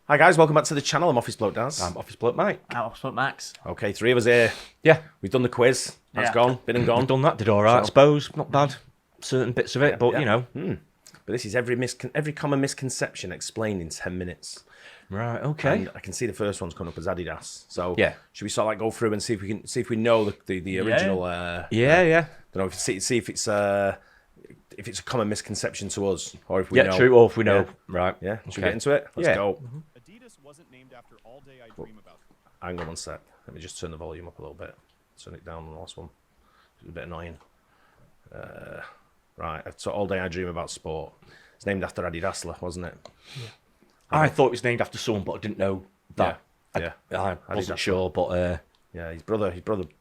Hi guys, welcome back to the channel. I'm Office Bloke Daz. I'm Office Bloke Mike. I'm Office Bloke Max. Okay, 3 of us here. Yeah. We've done the quiz. That's Yeah. gone. Been and gone. We've done that, did alright, I suppose. Not bad. Certain bits of it, but yeah. you know. But this is every common misconception explained in 10 minutes. Right, okay. And I can see the first one's coming up as Adidas. So Yeah. should we sort of like go through and see if we know the original? Yeah. Don't know if see if it's a common misconception to us or if we know. True, or if we know. Right. Yeah. Should we get into it? Let's go. Adidas wasn't named after All Day I Dream About. Hang on one sec. Let me just turn the volume up a little bit. Turn it down on the last one. It's a bit annoying. Right. So All Day I Dream About Sport. It's named after Adidas, wasn't it? Yeah. I thought it was named after someone, but I didn't know that. Yeah. I wasn't Adidas. sure, but Yeah, his brother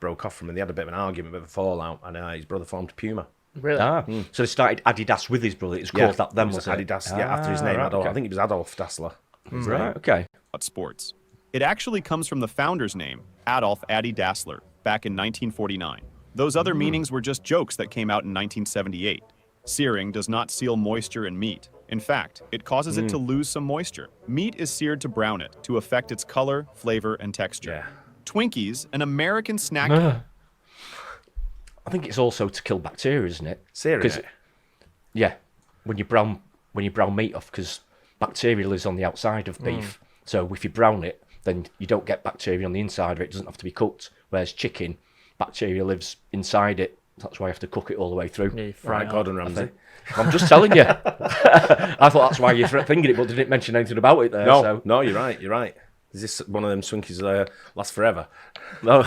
broke off from him. They had a bit of an argument, a bit of a fallout, and his brother formed Puma. Really? so they started Adidas with his brother. It was called that then, it was it? Adidas, yeah, after his name. Right, I think it was Adolf Dassler. Right, okay. Sports. It actually comes from the founder's name, Adolf Addy Dassler, back in 1949. Those other meanings were just jokes that came out in 1978. Searing does not seal moisture in meat. In fact, it causes it to lose some moisture. Meat is seared to brown it to affect its color, flavor, and texture. Yeah. Twinkies, an American snack. I think it's also to kill bacteria, isn't it? Searing 'Cause- it? Yeah, when you brown meat off, because bacteria lives on the outside of beef. So if you brown it, then you don't get bacteria on the inside of it. It doesn't have to be cooked. Whereas chicken, bacteria lives inside it. That's why you have to cook it all the way through. Yeah, you fry Right, it up. Gordon Ramsay. I'm just telling you. I thought that's why you're thinking it, but didn't mention anything about it there. No, so. no, you're right. Is this one of them Swinkies last forever? No.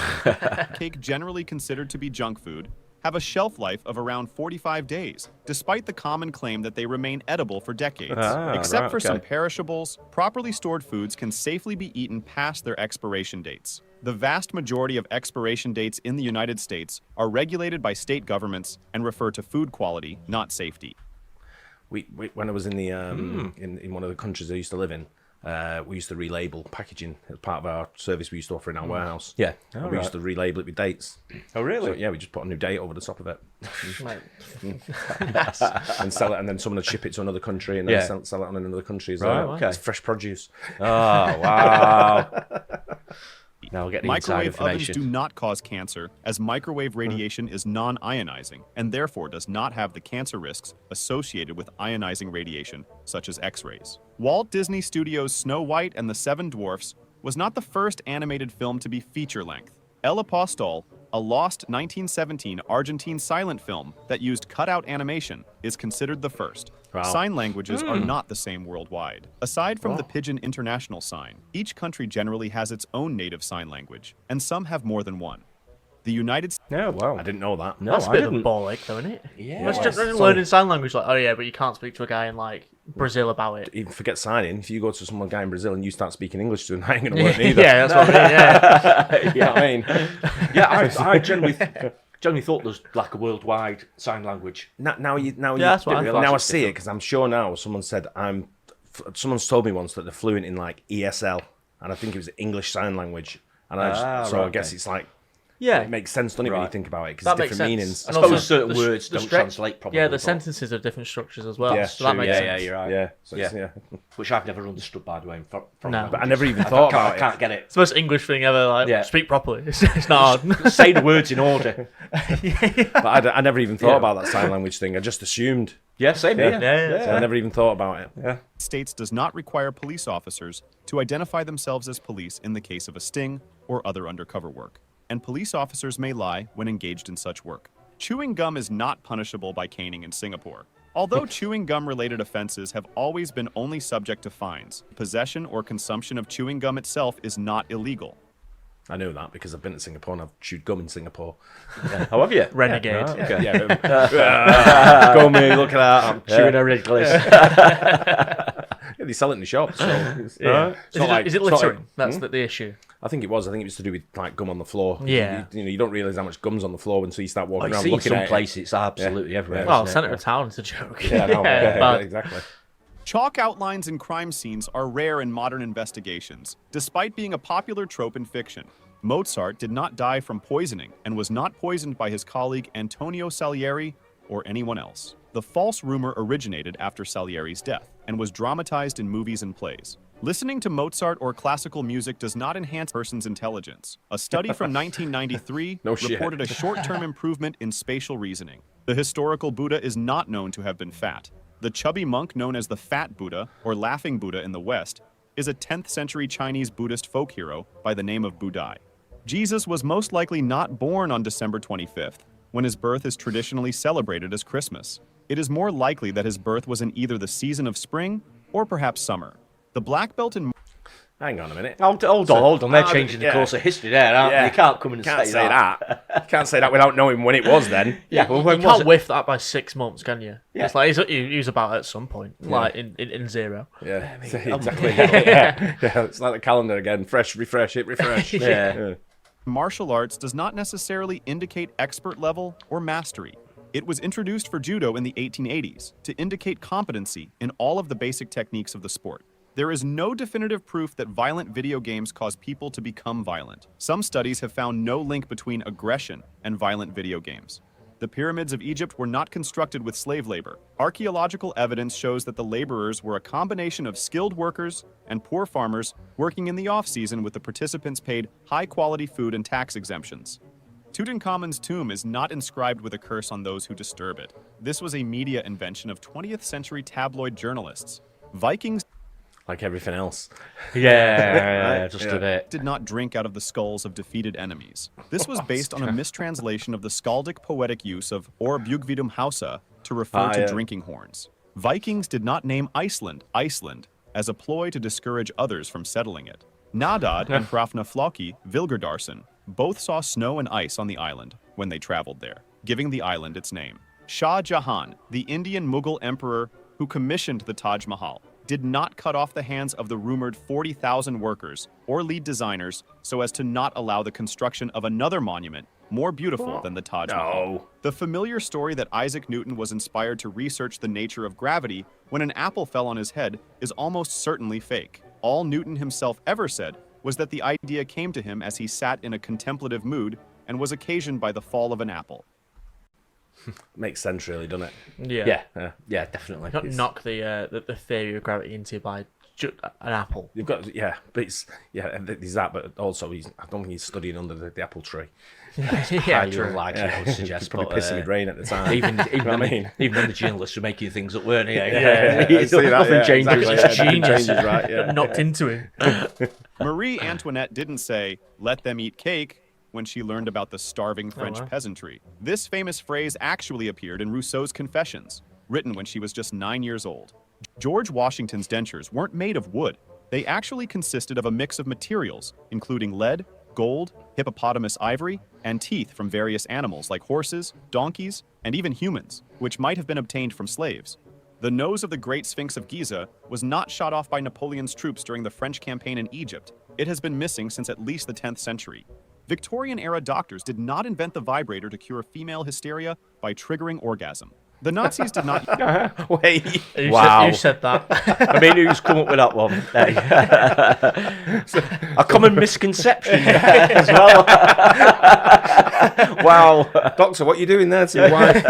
Cake generally considered to be junk food, have a shelf life of around 45 days, despite the common claim that they remain edible for decades. Except right, for some okay. perishables, properly stored foods can safely be eaten past their expiration dates. The vast majority of expiration dates in the United States are regulated by state governments and refer to food quality, not safety. When I was in the in one of the countries I used to live in, we used to relabel packaging as part of our service we used to offer in our warehouse. Yeah. And we used to relabel it with dates. Oh, really? So, yeah, we just put a new date over the top of it Mate, and sell it, and then someone would ship it to another country and then Yeah. sell it on another country as Right, well. okay. It's fresh produce. Oh, wow. Now we'll get the inside Microwave ovens information. do not cause cancer, as microwave radiation is non-ionizing and therefore does not have the cancer risks associated with ionizing radiation, such as X-rays. Walt Disney Studios' Snow White and the Seven Dwarfs was not the first animated film to be feature-length. El Apostol, a lost 1917 Argentine silent film that used cutout animation, is considered the first. Wow. Sign languages are not the same worldwide. Aside from the Pidgin International sign, each country generally has its own native sign language, and some have more than one. The United States... Yeah, wow. I didn't know that. No, that's a I bit of a didn't. ball ache, though, isn't it? Yeah. It's just So- learning sign language, like, oh yeah, but you can't speak to a guy in like Brazil about it. Even forget signing. If you go to some guy in Brazil and you start speaking English to him, that ain't gonna work neither. Yeah, that's what I mean. Yeah. You know what I mean? Yeah, I generally thought there was like a worldwide sign language. that's what I thought. Now I see it because I'm sure now someone's told me once that they're fluent in like ESL, and I think it was English Sign Language, and I guess it's like Yeah. it makes sense, doesn't it, when you Right. think about it? Because That it's makes different sense. meanings. I And suppose also certain the words don't translate properly. Yeah, the but- sentences are different structures as well. Yeah, so that true, makes Yeah, sense. you're right. Yeah, so it's- Which I've never understood, by the way. From No. But I never even thought about I it. can't get it. It's the most English thing ever. Like, Yeah. speak properly. It's not hard. Say the words in order. But I never even thought Yeah. about that sign language thing. I just assumed. Yeah, same here. Yeah. So I never even thought about it. Yeah. States does not require police officers to identify themselves as police in the case of a sting or other undercover work, and police officers may lie when engaged in such work. Chewing gum is not punishable by caning in Singapore. Although chewing gum-related offenses have always been only subject to fines, possession or consumption of chewing gum itself is not illegal. I knew that because I've been to Singapore and I've chewed gum in Singapore. How have you? Renegade. Oh, okay. Yeah, go me, look at that. I'm Chewing a Wrigley's. Yeah, they sell it in the shops. So it's, Yeah. it's not like- Is it it's not littering? like- That's the issue. I think it was. I think it was to do with like gum on the floor. Yeah. You don't realise how much gum's on the floor until you start walking I around see in looking some at it. places it's absolutely everywhere. Well, isn't it? centre of town is a joke. Yeah, I know. Yeah, but exactly. Chalk outlines in crime scenes are rare in modern investigations, despite being a popular trope in fiction. Mozart did not die from poisoning and was not poisoned by his colleague Antonio Salieri or anyone else. The false rumor originated after Salieri's death and was dramatized in movies and plays. Listening to Mozart or classical music does not enhance a person's intelligence. A study from 1993 No shit. reported a short-term improvement in spatial reasoning. The historical Buddha is not known to have been fat. The chubby monk known as the Fat Buddha, or Laughing Buddha in the West, is a 10th century Chinese Buddhist folk hero by the name of Budai. Jesus was most likely not born on December 25th, when his birth is traditionally celebrated as Christmas. It is more likely that his birth was in either the season of spring or perhaps summer. The black belt in... Hang on a minute. Hold on. They're changing the course of history there, aren't they? You can't come and Can't say say that. that. Can't say that without knowing when it was then. Yeah, well, when You was can't it? whiff that by 6 months, can you? Yeah. It's like he was about at some point, like in zero. Yeah, exactly. Yeah. It's like the calendar again. Fresh, refresh, hit refresh. Yeah. martial arts does not necessarily indicate expert level or mastery. It was introduced for judo in the 1880s to indicate competency in all of the basic techniques of the sport. There is no definitive proof that violent video games cause people to become violent. Some studies have found no link between aggression and violent video games. The pyramids of Egypt were not constructed with slave labor. Archaeological evidence shows that the laborers were a combination of skilled workers and poor farmers working in the off-season, with the participants paid high-quality food and tax exemptions. Tutankhamun's tomb is not inscribed with a curse on those who disturb it. This was a media invention of 20th century tabloid journalists. Vikings Like everything else. Just a bit. did not drink out of the skulls of defeated enemies. This was based on a mistranslation of the skaldic poetic use of Or Bugvidum Hausa to refer to drinking horns. Vikings did not name Iceland Iceland as a ploy to discourage others from settling it. Nadad and Hrafnafloki Vilgerdarson both saw snow and ice on the island when they traveled there, giving the island its name. Shah Jahan, the Indian Mughal emperor who commissioned the Taj Mahal, did not cut off the hands of the rumored 40,000 workers or lead designers so as to not allow the construction of another monument more beautiful than the Taj Mahal. The familiar story that Isaac Newton was inspired to research the nature of gravity when an apple fell on his head is almost certainly fake. All Newton himself ever said was that the idea came to him as he sat in a contemplative mood and was occasioned by the fall of an apple. Makes sense, really, doesn't it? Yeah, definitely. Not knock the theory of gravity into by an apple. You've got, but it's, there's that, but also I don't think he's studying under the apple tree. Highly unlikely, I would suggest. Probably but, pissing my brain at the time. Even what I mean? even then the journalists were making things up, weren't they? I see that, Nothing changes. exactly, It's nothing genius. changes, right? Yeah. Knocked into him. Marie Antoinette didn't say, "Let them eat cake," when she learned about the starving French peasantry. This famous phrase actually appeared in Rousseau's Confessions, written when she was just 9 years old. George Washington's dentures weren't made of wood. They actually consisted of a mix of materials, including lead, gold, hippopotamus ivory, and teeth from various animals like horses, donkeys, and even humans, which might have been obtained from slaves. The nose of the Great Sphinx of Giza was not shot off by Napoleon's troops during the French campaign in Egypt. It has been missing since at least the 10th century. Victorian-era doctors did not invent the vibrator to cure female hysteria by triggering orgasm. The Nazis did not... Wait. Wow. You said that. I mean, who's come up with that one? A common misconception as well. Wow. Doctor, what are you doing there to your wife?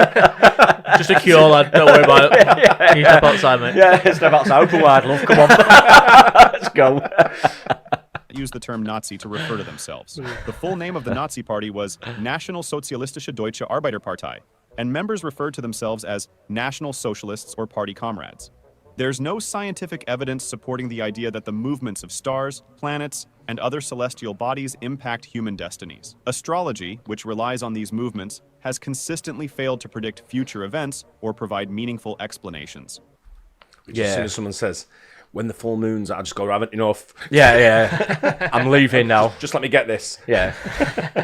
Just a cure, lad. Don't worry about it. You step outside, mate. Yeah, step outside. Open wide, love. Come on. Let's go. use the term Nazi to refer to themselves. The full name of the Nazi party was Nationalsozialistische Deutsche Arbeiterpartei, and members referred to themselves as National Socialists or Party Comrades. There's no scientific evidence supporting the idea that the movements of stars, planets, and other celestial bodies impact human destinies. Astrology, which relies on these movements, has consistently failed to predict future events or provide meaningful explanations. As soon as someone says, when the full moon's out, I just go, I haven't enough. Yeah. I'm leaving now. Just let me get this. Yeah.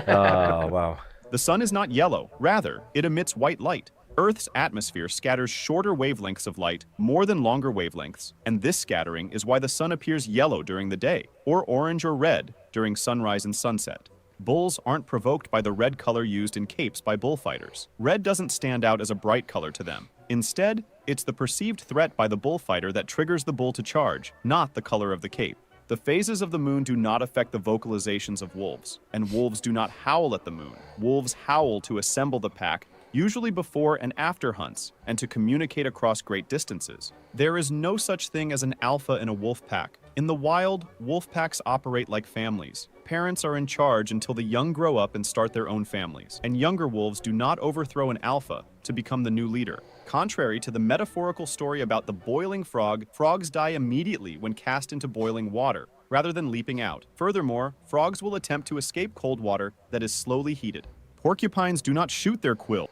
Oh, wow. The sun is not yellow. Rather, it emits white light. Earth's atmosphere scatters shorter wavelengths of light more than longer wavelengths, and this scattering is why the sun appears yellow during the day, or orange or red during sunrise and sunset. Bulls aren't provoked by the red color used in capes by bullfighters. Red doesn't stand out as a bright color to them. Instead, it's the perceived threat by the bullfighter that triggers the bull to charge, not the color of the cape. The phases of the moon do not affect the vocalizations of wolves, and wolves do not howl at the moon. Wolves howl to assemble the pack usually before and after hunts, and to communicate across great distances. There is no such thing as an alpha in a wolf pack. In the wild, wolf packs operate like families. Parents are in charge until the young grow up and start their own families, and younger wolves do not overthrow an alpha to become the new leader. Contrary to the metaphorical story about the boiling frog, frogs die immediately when cast into boiling water, rather than leaping out. Furthermore, frogs will attempt to escape cold water that is slowly heated. Porcupines do not shoot their quill.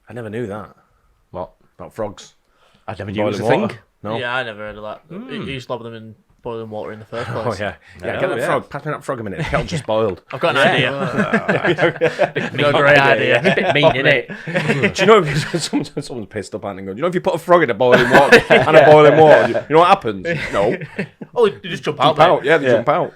I never knew that. What? About frogs. I never knew it was a Boiling thing. water. No. Yeah, I never heard of that. You used to lob them in boiling water in the first place. Oh, yeah. Yeah, get that frog. Pass me that frog a minute. The kettle just boiled. I've got an idea. Got a great idea. It's a bit mean, innit? Do you know if someone's pissed up and going, do you know if you put a frog in a boiling water and a boiling water, you know what happens? No. Oh, you just jump out, Jump out. mate. Yeah, they jump out.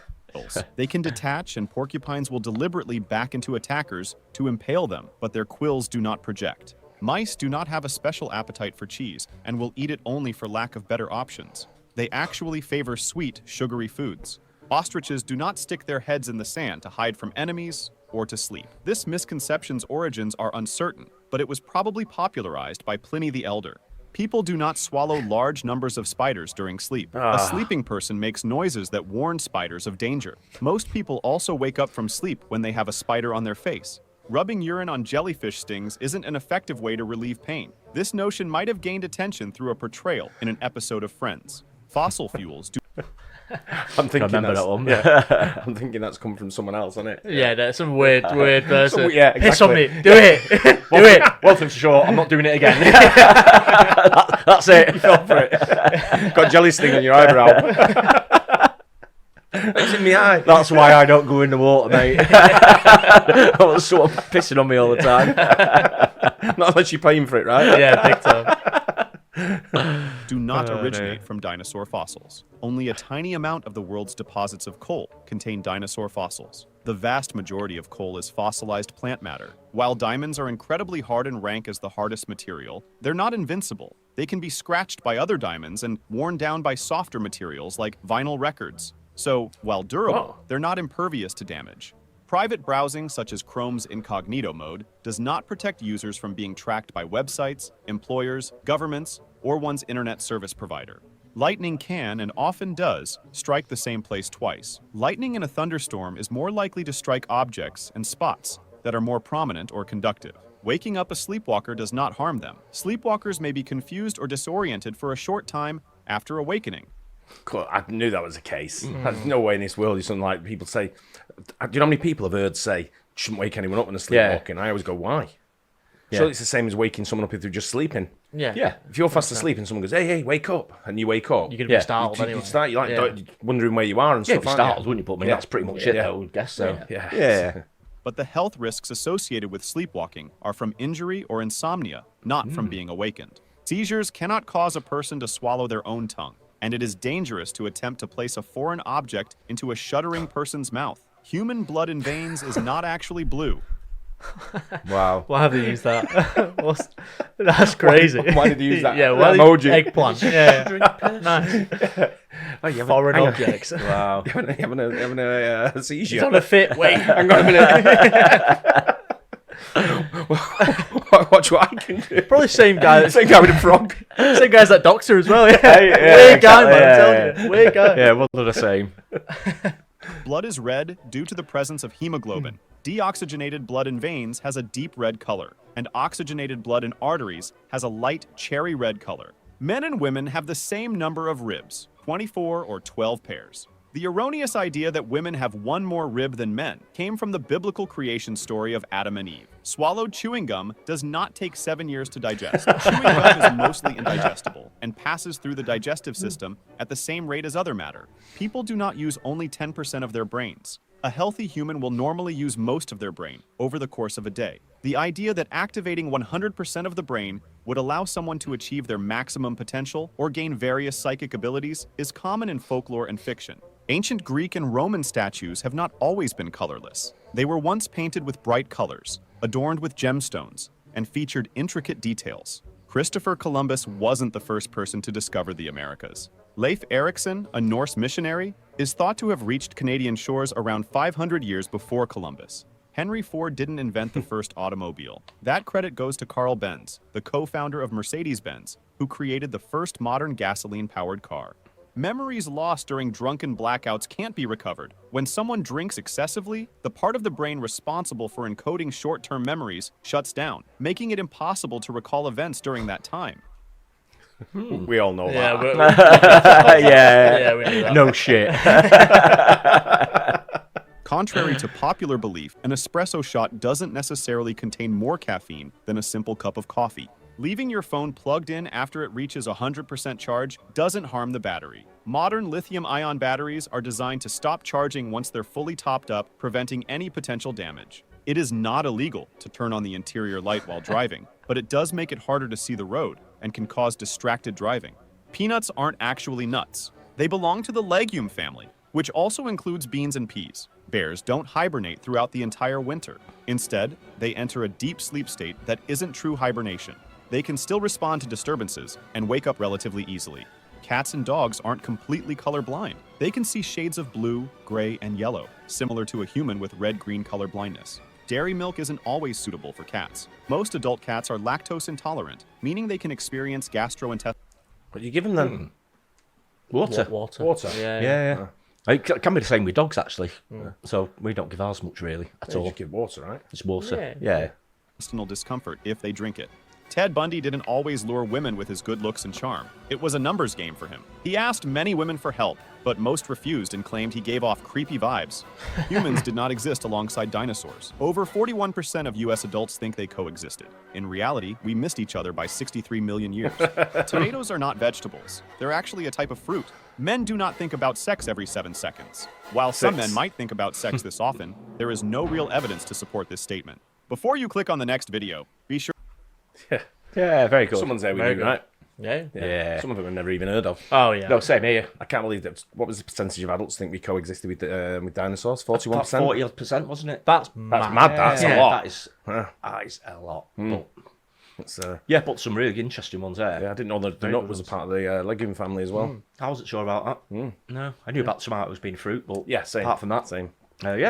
They can detach, and porcupines will deliberately back into attackers to impale them, but their quills do not project. Mice do not have a special appetite for cheese and will eat it only for lack of better options. They actually favor sweet, sugary foods. Ostriches do not stick their heads in the sand to hide from enemies or to sleep. This misconception's origins are uncertain, but it was probably popularized by Pliny the Elder. People do not swallow large numbers of spiders during sleep. A sleeping person makes noises that warn spiders of danger. Most people also wake up from sleep when they have a spider on their face. Rubbing urine on jellyfish stings isn't an effective way to relieve pain. This notion might have gained attention through a portrayal in an episode of Friends. Fossil fuels do... I'm thinking remember that's, that one. Yeah, I'm thinking that's come from someone else, isn't it? Yeah, that's some weird person. Yeah, Piss on me. exactly. Do it. Do it. Well, things short. I'm not doing it again. That's it. Go for it. Got jelly sting on your eyebrow. It's in my eye. That's why I don't go in the water, mate. I was sort of pissing on me all the time. Not unless you're paying for it, right? Yeah, big time. do not originate from dinosaur fossils. Only a tiny amount of the world's deposits of coal contain dinosaur fossils. The vast majority of coal is fossilized plant matter. While diamonds are incredibly hard and rank as the hardest material, they're not invincible. They can be scratched by other diamonds and worn down by softer materials like vinyl records. So, while durable, they're not impervious to damage. Private browsing, such as Chrome's incognito mode, does not protect users from being tracked by websites, employers, governments, or one's internet service provider. Lightning can, and often does, strike the same place twice. Lightning in a thunderstorm is more likely to strike objects and spots that are more prominent or conductive. Waking up a sleepwalker does not harm them. Sleepwalkers may be confused or disoriented for a short time after awakening. Cool. I knew that was the case. There's no way in this world is something like people say. Do you know how many people have heard say, shouldn't wake anyone up when they're sleepwalking? I always go, why? Yeah. So it's the same as waking someone up if they're just sleeping. Yeah. Yeah. If you're fast asleep and someone goes, hey, wake up, and you wake up, You're going to Yeah. be startled you anyway. start, you're like Yeah. wondering where you are and Yeah, stuff. it'd be aren't you? startled, wouldn't you? But I mean, Yeah. that's pretty much it, Yeah. though, I guess so. Yeah. Yeah. But the health risks associated with sleepwalking are from injury or insomnia, not from being awakened. Seizures cannot cause a person to swallow their own tongue, and it is dangerous to attempt to place a foreign object into a shuddering person's mouth. Human blood in veins is not actually blue. Wow. Why have they used that? That's crazy. Why did they use that? Yeah, That why did emoji? eggplant? Yeah. Nice. Oh, you Foreign hang on. objects. Wow. You having a seizure? It's on a fit. Wait. Hang on a minute. Watch what I can do. Probably same guy. Same guy with a frog. Same guy as that doctor as well. Yeah. yeah, Weird guy, exactly, man. yeah, I'm telling you. Weird guy. Yeah, well, they're the same. Blood is red due to the presence of hemoglobin. Deoxygenated blood in veins has a deep red color, and oxygenated blood in arteries has a light cherry red color. Men and women have the same number of ribs, 24 or 12 pairs. The erroneous idea that women have one more rib than men came from the biblical creation story of Adam and Eve. Swallowed chewing gum does not take 7 years to digest. Chewing gum is mostly indigestible and passes through the digestive system at the same rate as other matter. People do not use only 10% of their brains. A healthy human will normally use most of their brain over the course of a day. The idea that activating 100% of the brain would allow someone to achieve their maximum potential or gain various psychic abilities is common in folklore and fiction. Ancient Greek and Roman statues have not always been colorless. They were once painted with bright colors, adorned with gemstones, and featured intricate details. Christopher Columbus wasn't the first person to discover the Americas. Leif Erikson, a Norse missionary, is thought to have reached Canadian shores around 500 years before Columbus. Henry Ford didn't invent the first automobile. That credit goes to Carl Benz, the co-founder of Mercedes-Benz, who created the first modern gasoline-powered car. Memories lost during drunken blackouts can't be recovered. When someone drinks excessively, the part of the brain responsible for encoding short-term memories shuts down, making it impossible to recall events during that time. We all know Yeah, that. Yeah. we knew that. No shit. Contrary to popular belief, an espresso shot doesn't necessarily contain more caffeine than a simple cup of coffee. Leaving your phone plugged in after it reaches 100% charge doesn't harm the battery. Modern lithium-ion batteries are designed to stop charging once they're fully topped up, preventing any potential damage. It is not illegal to turn on the interior light while driving, but it does make it harder to see the road and can cause distracted driving. Peanuts aren't actually nuts. They belong to the legume family, which also includes beans and peas. Bears don't hibernate throughout the entire winter. Instead, they enter a deep sleep state that isn't true hibernation. They can still respond to disturbances and wake up relatively easily. Cats and dogs aren't completely colorblind. They can see shades of blue, gray, and yellow, similar to a human with red-green color blindness. Dairy milk isn't always suitable for cats. Most adult cats are lactose intolerant, meaning they can experience gastrointestinal. But you're giving them Water. water. Yeah. It can be the same with dogs, actually. So we don't give ours much, really, at You all. just give water, right? It's water. Yeah. Yeah. Discomfort if they drink it. Ted Bundy didn't always lure women with his good looks and charm. It was a numbers game for him. He asked many women for help, but most refused and claimed he gave off creepy vibes. Humans did not exist alongside dinosaurs. Over 41% of US adults think they coexisted. In reality, we missed each other by 63 million years. Tomatoes are not vegetables. They're actually a type of fruit. Men do not think about sex every 7 seconds. While some men might think about sex this often, there is no real evidence to support this statement. Before you click on the next video, be sure. Yeah, very good. Someone's there with Very you, good. right? Yeah. Some of them I've never even heard of. Oh yeah. No, same here. I can't believe that. What was the percentage of adults think we coexisted with dinosaurs? 41%. About 40%, wasn't it? That's That's mad. mad. That's Yeah, a lot. that is a lot. But, It's, but some really interesting ones there. yeah, I didn't know that the nut was a part of the legume family as well. I wasn't sure about that. No, I knew about tomatoes being fruit, but Yeah, same. apart from that, Same.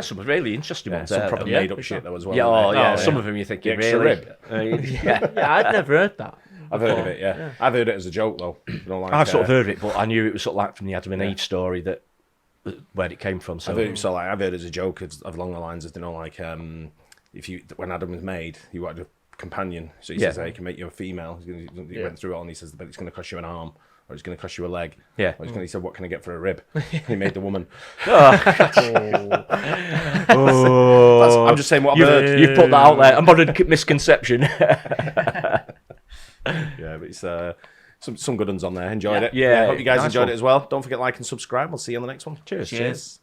some really interesting ones Some there. proper though. made up shit though as well. Yeah, aren't they? yeah, Oh, some yeah. of them you're thinking, The extra really? rib. Yeah. Yeah, I'd never heard that. I've heard of it. Yeah, I've heard it as a joke though. You know, like, I've sort of heard of it, but I knew it was sort of like from the Adam and Eve story that where it came from. So I've heard it, so like I've heard it as a joke of along the lines of like if you when Adam was made, he wanted a companion, so he says, "Hey, he can make you a female." He went through it all, and he says, "But it's going to cost you an arm." Or it's going to cost you a leg. Yeah. Or he said, "What can I get for a rib?" He made the woman. I'm just saying what I've heard. You've put that out there. A modern misconception. Yeah, but it's some good ones on there. Enjoyed it. Yeah, Hope you guys nice enjoyed one. it as well. Don't forget to like and subscribe. We'll see you on the next one. Cheers. Cheers.